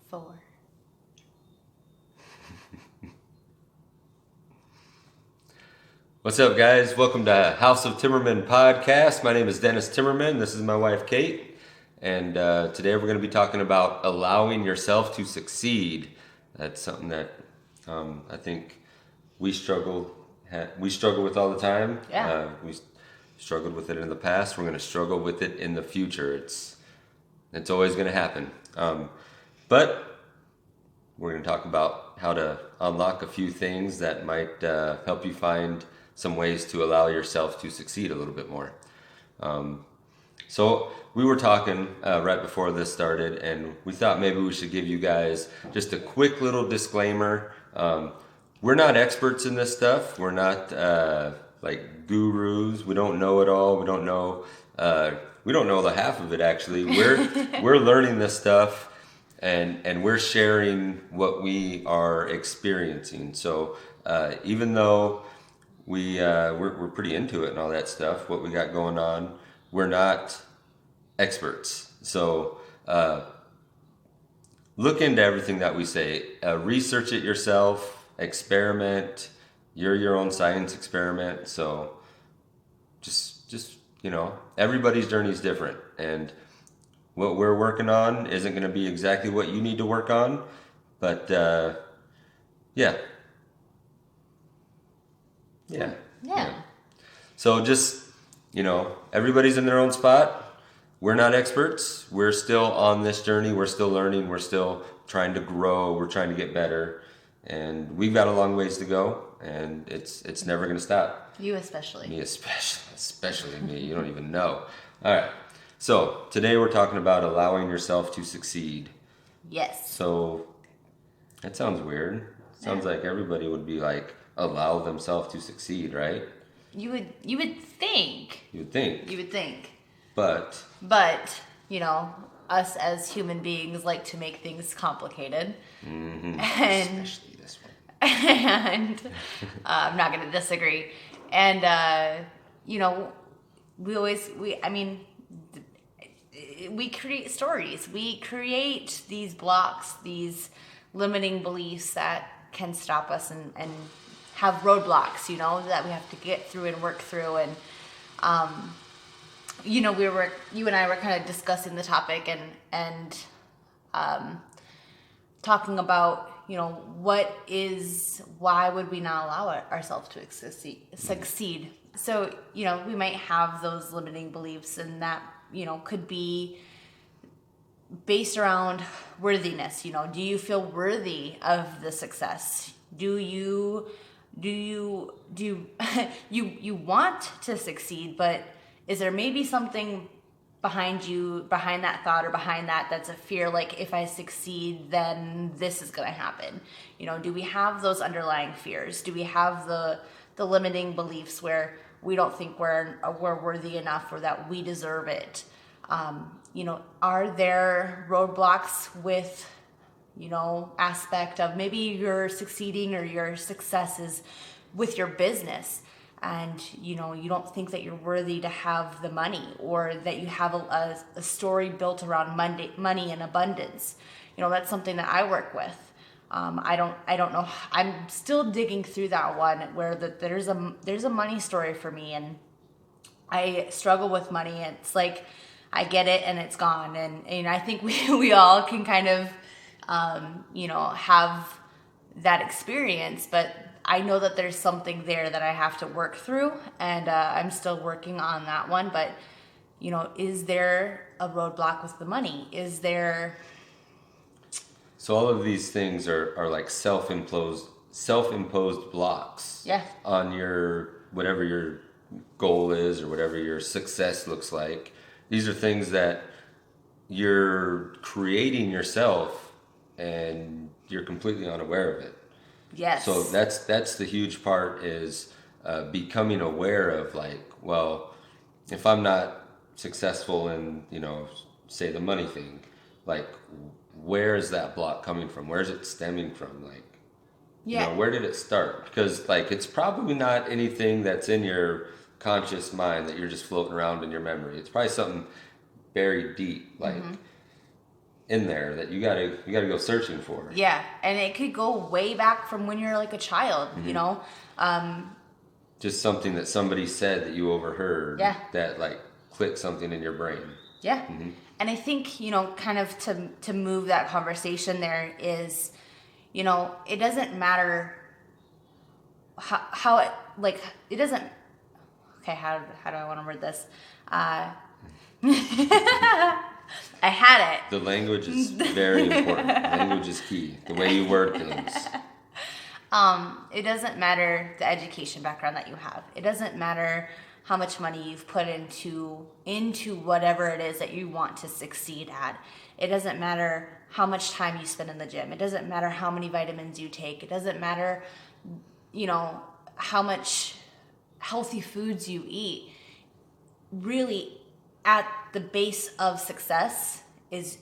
4. What's up, guys? Welcome to House of Timmerman podcast. My name is Dennis Timmerman. This is my wife, Kate. And today we're going to be talking about allowing yourself to succeed. That's something that I think we struggle with all the time. Yeah. We struggled with it in the past. We're going to struggle with it in the future. It's always going to happen. But we're going to talk about how to unlock a few things that might help you find some ways to allow yourself to succeed a little bit more. So we were talking right before this started, and we thought maybe we should give you guys just a quick little disclaimer. We're not experts in this stuff. We're not like gurus. We don't know it all. We don't know the half of it, actually. We're learning this stuff, and we're sharing what we are experiencing. So even though we're pretty into it and all that stuff, what we got going on, we're not experts. So look into everything that we say. Research it yourself. Experiment. You're your own science experiment. So just everybody's journey is different, and what we're working on isn't going to be exactly what you need to work on. But yeah. So just, everybody's in their own spot. We're not experts. We're still on this journey. We're still learning. We're still trying to grow. We're trying to get better. And we've got a long ways to go. And it's never going to stop. You especially. Me especially me. You don't even know. All right. So today we're talking about allowing yourself to succeed. Yes. So that sounds weird. Sounds like everybody would be like, allow themselves to succeed, right? You would think. You would think. You would think. But, us as human beings like to make things complicated. Mm-hmm. And, especially this one. And I'm not going to disagree. And, we create stories. We create these blocks, these limiting beliefs that can stop us and have roadblocks, that we have to get through and work through. And, you and I were kind of discussing the topic and talking about, why would we not allow ourselves to succeed? So, we might have those limiting beliefs, and that, could be based around worthiness. Do you feel worthy of the success? Do you you want to succeed, but is there maybe something behind that thought or behind that's a fear, like if I succeed then this is going to happen? Do we have those underlying fears? Do we have the limiting beliefs where we don't think we're worthy enough or that we deserve it? Are there roadblocks with aspect of maybe you're succeeding or your success is with your business, and you don't think that you're worthy to have the money, or that you have a story built around money and abundance? That's something that I work with. I don't know. I'm still digging through that one where there's a money story for me, and I struggle with money. It's like I get it and it's gone, and I think we all can kind of have that experience, but I know that there's something there that I have to work through, and I'm still working on that one. But, is there a roadblock with the money? Is there... So all of these things are like self-imposed blocks. Yeah. On whatever your goal is or whatever your success looks like. These are things that you're creating yourself, and you're completely unaware of it. Yes. So that's the huge part, is becoming aware of, like, well, if I'm not successful in, say the money thing, like, where is that block coming from? Where is it stemming from? Like, where did it start? Because, like, it's probably not anything that's in your conscious mind that you're just floating around in your memory. It's probably something buried deep, like, in there that you gotta go searching for. Yeah, and it could go way back from when you're like a child, you know. Just something that somebody said that you overheard. Yeah. That like clicked something in your brain. Yeah. And I think, you know, kind of to move that conversation there is, you know, it doesn't matter how it, like, it doesn't, okay, how do I want to word this? I had it. The language is very important. Language is key. The way you word things. It doesn't matter the education background that you have. It doesn't matter how much money you've put into whatever it is that you want to succeed at. It doesn't matter how much time you spend in the gym. It doesn't matter how many vitamins you take. It doesn't matter, you know, how much healthy foods you eat. Really, at the base of success is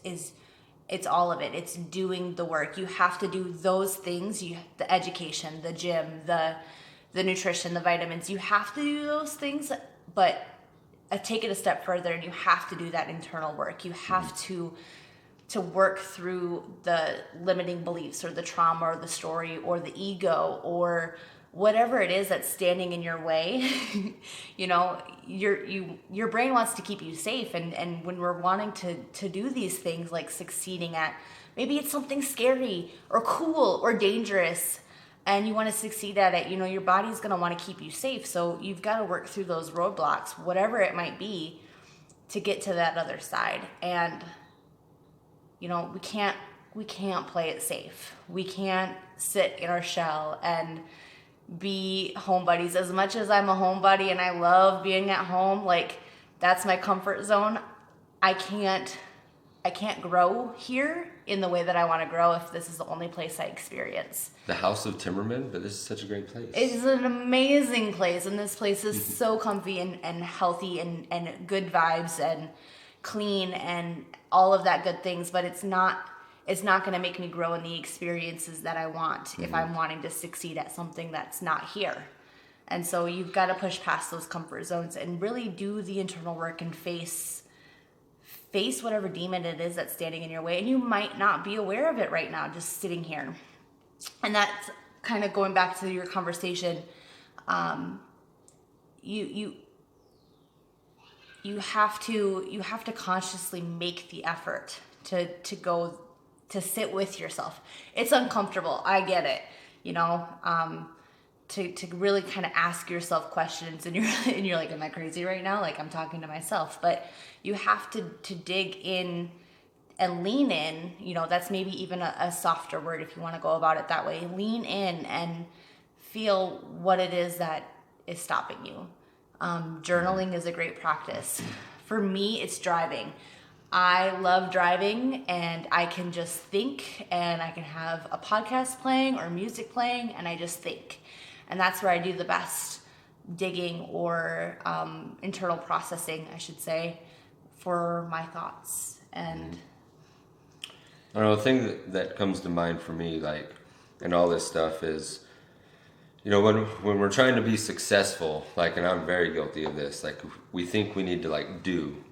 it's all of it. It's doing the work. You have to do those things. The education, the gym, the nutrition, the vitamins. You have to do those things, but take it a step further, and you have to do that internal work. You have to work through the limiting beliefs or the trauma or the story or the ego or whatever it is that's standing in your way. You know, your brain wants to keep you safe, and when we're wanting to do these things like succeeding at, maybe it's something scary or cool or dangerous, and you want to succeed at it, you know, your body's going to want to keep you safe. So you've got to work through those roadblocks, whatever it might be, to get to that other side. And, you know, we can't play it safe. We can't sit in our shell and be home buddies. As much as I'm a homebody and I love being at home, like, that's my comfort zone, I can't grow here in the way that I want to grow if this is the only place I experience. The House of Timmerman, but this is such a great place. It's an amazing place, and this place is so comfy and healthy and good vibes and clean and all of that good things, but it's not going to make me grow in the experiences that I want if I'm wanting to succeed at something that's not here. And so you've got to push past those comfort zones and really do the internal work and face whatever demon it is that's standing in your way. And you might not be aware of it right now, just sitting here. And that's kind of going back to your conversation. You have to consciously make the effort to go to sit with yourself. It's uncomfortable. I get it. You know, to really kind of ask yourself questions, and you're like, am I crazy right now? Like, I'm talking to myself. But you have to dig in and lean in. You know, that's maybe even a softer word if you want to go about it that way. Lean in and feel what it is that is stopping you. Journaling is a great practice. For me, it's driving. I love driving, and I can just think, and I can have a podcast playing or music playing, and I just think. And that's where I do the best digging or internal processing, I should say, for my thoughts. And I don't know, the thing that comes to mind for me, like, and all this stuff is, you know, when we're trying to be successful, like, and I'm very guilty of this, like, we think we need to, like, do,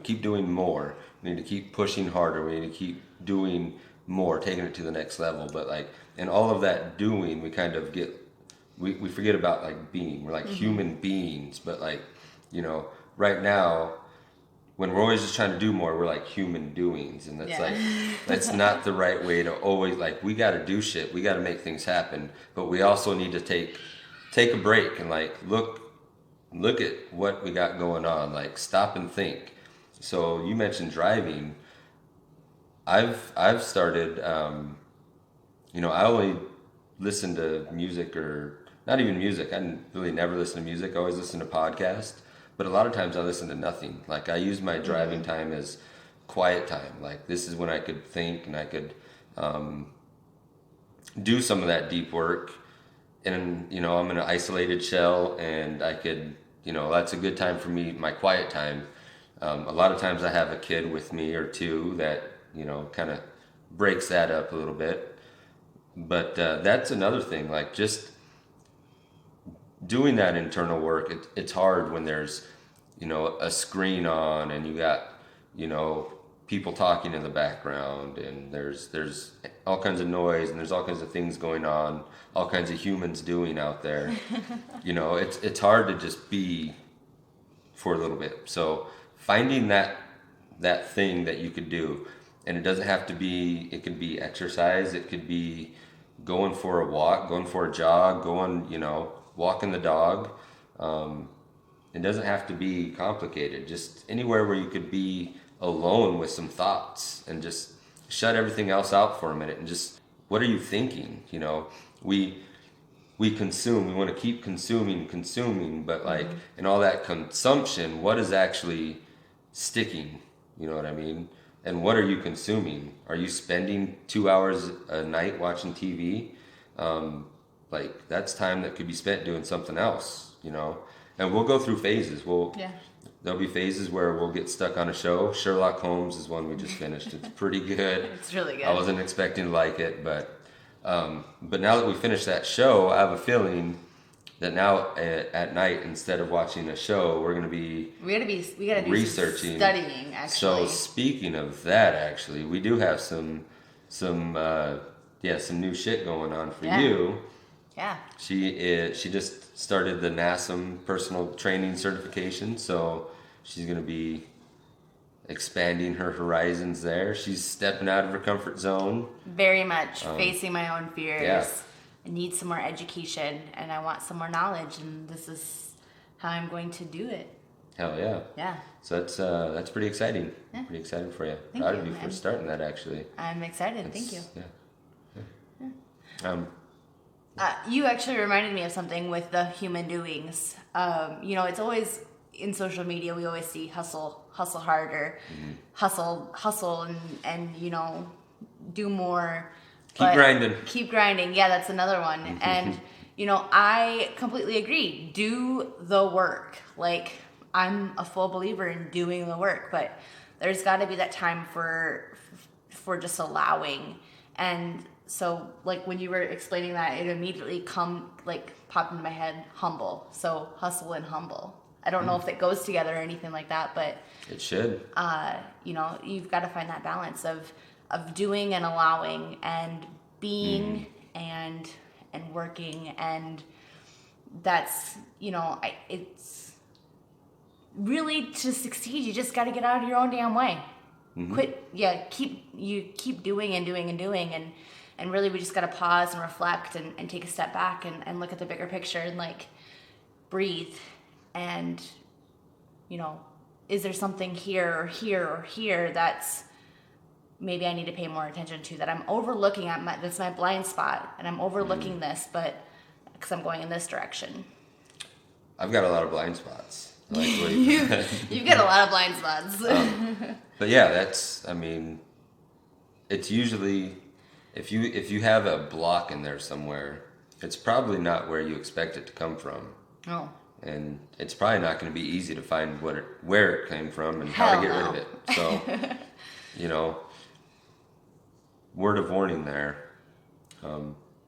keep doing more. We need to keep pushing harder. We need to keep doing more, taking it to the next level. But, like, in all of that doing, we kind of we forget about, like, being. We're, like, human beings. But, like, you know, right now, when we're always just trying to do more, we're like human doings, and that's like, that's not the right way to always, like, we got to do shit, we got to make things happen, but we also need to take a break and, like, look at what we got going on, like, stop and think. So you mentioned driving. I've started, you know, I only listen to music, or not even music. I really never listen to music. I always listen to podcasts. But a lot of times I listen to nothing. Like, I use my driving time as quiet time. Like, this is when I could think and I could do some of that deep work. And, you know, I'm in an isolated shell, and I could, you know, that's a good time for me, my quiet time. A lot of times I have a kid with me or two that, you know, kind of breaks that up a little bit. But that's another thing, like, just doing that internal work. It's hard when there's, you know, a screen on and you got, you know, people talking in the background, and there's all kinds of noise, and there's all kinds of things going on, all kinds of humans doing out there. It's hard to just be for a little bit. So finding that thing that you could do, and it doesn't have to be. It could be exercise. It could be going for a walk, going for a jog, walking the dog. It doesn't have to be complicated. Just anywhere where you could be alone with some thoughts and just shut everything else out for a minute and just, what are you thinking? We consume, we want to keep consuming, but like in all that consumption, what is actually sticking? You know what I mean? And what are you consuming? Are you spending 2 hours a night watching TV? Like that's time that could be spent doing something else, And we'll go through phases. There'll be phases where we'll get stuck on a show. Sherlock Holmes is one we just finished. It's pretty good. It's really good. I wasn't expecting to like it, but now that we finished that show, I have a feeling that now at night, instead of watching a show, we gotta do researching, studying. Actually, so speaking of that, actually, we do have some new shit going on for you. Yeah. She just started the NASM personal training certification, so she's gonna be expanding her horizons there. She's stepping out of her comfort zone. Very much facing my own fears. Yeah. I need some more education, and I want some more knowledge, and this is how I'm going to do it. Hell yeah. Yeah. So that's pretty exciting. Yeah. Pretty excited for you. Thank Proud you, of you for man. starting that, actually. I'm excited. Thank you. Yeah. You actually reminded me of something with the human doings. It's always in social media. We always see hustle harder, hustle, and do more. Keep grinding. Yeah, that's another one. And I completely agree. Do the work. Like I'm a full believer in doing the work, but there's got to be that time for just allowing. And so, like when you were explaining that, it immediately popped into my head. Humble. So hustle and humble. I don't know if it goes together or anything like that, but it should. You've got to find that balance of doing and allowing and being and working, and that's it's really, to succeed, you just got to get out of your own damn way. Keep doing and really we just got to pause and reflect and take a step back and look at the bigger picture and like breathe and is there something here or here or here that's maybe I need to pay more attention to, that I'm overlooking that's my blind spot, and I'm overlooking this, but because I'm going in this direction. I've got a lot of blind spots. You've got a lot of blind spots. But yeah, it's usually, if you have a block in there somewhere, it's probably not where you expect it to come from. Oh. And it's probably not going to be easy to find where it came from and how to get rid of it. So, word of warning there.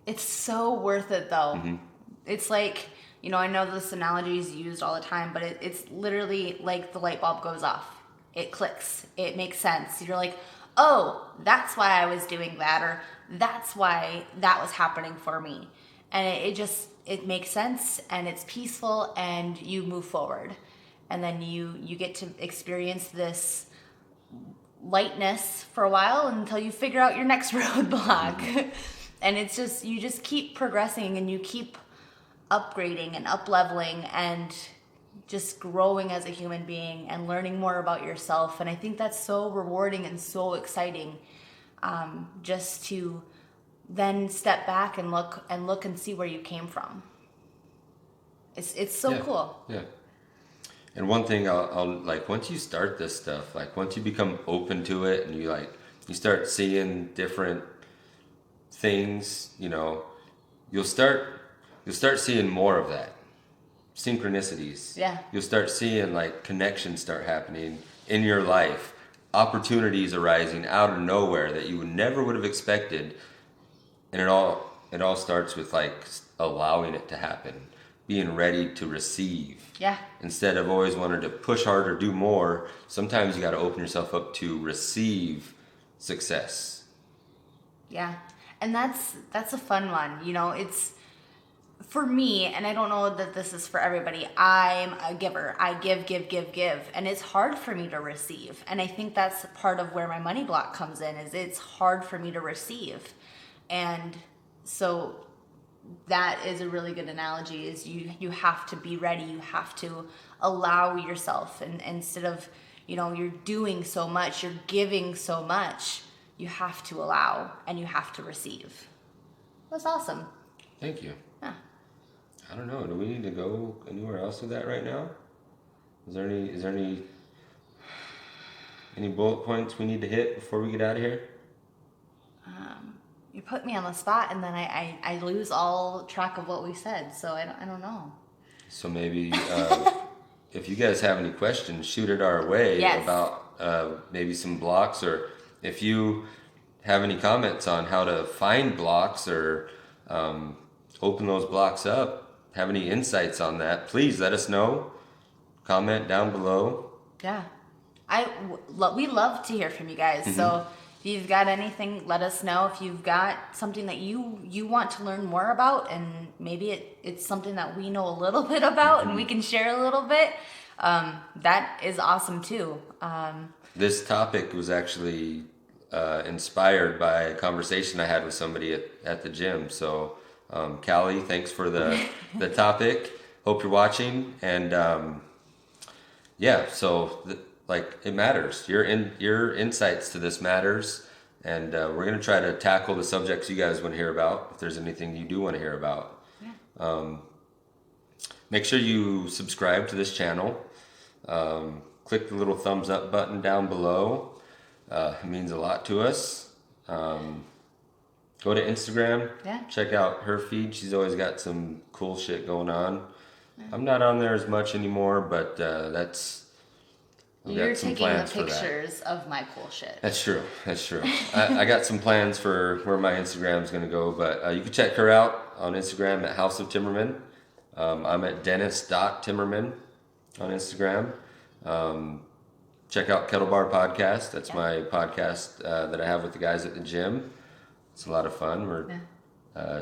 It's so worth it though. It's like, I know this analogy is used all the time, but it's literally like the light bulb goes off. It clicks. It makes sense. You're like, oh, that's why I was doing that, or that's why that was happening for me. And it makes sense, and it's peaceful, and you move forward. And then you get to experience this lightness for a while until you figure out your next roadblock. And it's just, you just keep progressing, and you keep upgrading and up-leveling and just growing as a human being and learning more about yourself. And I think that's so rewarding and so exciting, just to then step back and look and see where you came from. It's so cool. Yeah. And one thing I'll like, once you start this stuff, like once you become open to it and you start seeing different things, you'll start seeing more of that. Synchronicities. Yeah. You'll start seeing like connections start happening in your life, opportunities arising out of nowhere that you never would have expected. And it all starts with like allowing it to happen. being ready to receive. Yeah. Instead of always wanting to push harder, do more, sometimes you got to open yourself up to receive success. Yeah. And that's a fun one. You know, it's for me, and I don't know that this is for everybody. I'm a giver. I give, and it's hard for me to receive. And I think that's part of where my money block comes in, is it's hard for me to receive. And so that is a really good analogy, is you have to be ready. You have to allow yourself, and instead of, you know, you're doing so much, you're giving so much, you have to allow and you have to receive. That's awesome. Thank you. Yeah. I don't know. Do we need to go anywhere else with that right now? Is there any bullet points we need to hit before we get out of here? You put me on the spot, and then I lose all track of what we said, so I don't know. So maybe if you guys have any questions, shoot it our way. Yes. About maybe some blocks, or if you have any comments on how to find blocks or open those blocks up, have any insights on that, please let us know. Comment down below. Yeah. We love to hear from you guys. So if you've got anything, let us know. If you've got something that you want to learn more about, and maybe it's something that we know a little bit about and we can share a little bit, that is awesome too. This topic was actually inspired by a conversation I had with somebody at the gym. So, Callie, thanks for the topic. Hope you're watching. And like, it matters. Your insights to this matters. And we're going to try to tackle the subjects you guys want to hear about, if there's anything you do want to hear about. Yeah. Make sure you subscribe to this channel. Click the little thumbs up button down below. It means a lot to us. Go to Instagram. Yeah. Check out her feed. She's always got some cool shit going on. Yeah. I'm not on there as much anymore, but you're taking the pictures of my cool shit. That's true. I got some plans for where my Instagram's going to go, but you can check her out on Instagram at House of Timmerman. I'm at Dennis.Timmerman on Instagram. Check out Kettle Bar Podcast. That's my podcast that I have with the guys at the gym. It's a lot of fun.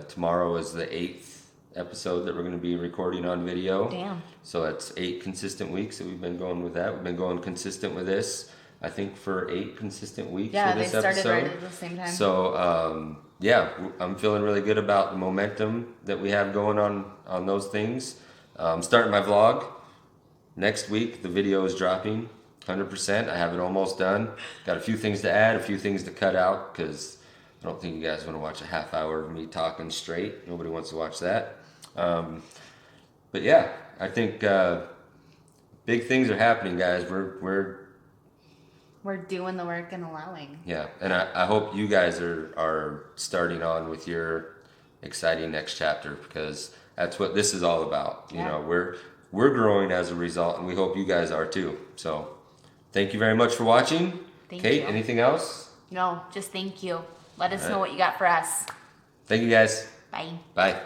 Tomorrow is the 8th episode that we're going to be recording on video. Damn. So that's 8 consistent weeks that we've been going with that. We've been going consistent with this, I think, for 8 consistent weeks with this episode. Yeah, they started right at the same time. So, I'm feeling really good about the momentum that we have going on those things. I'm starting my vlog. Next week, the video is dropping 100%. I have it almost done. Got a few things to add, a few things to cut out, because I don't think you guys want to watch a half hour of me talking straight. Nobody wants to watch that. But yeah, I think big things are happening, guys. We're doing the work and allowing. Yeah, and I hope you guys are starting on with your exciting next chapter, because that's what this is all about. You know, we're growing as a result, and we hope you guys are too. So, thank you very much for watching. Kate, anything else? No, just thank you. Let us know what you got for us. Thank you, guys. Bye. Bye.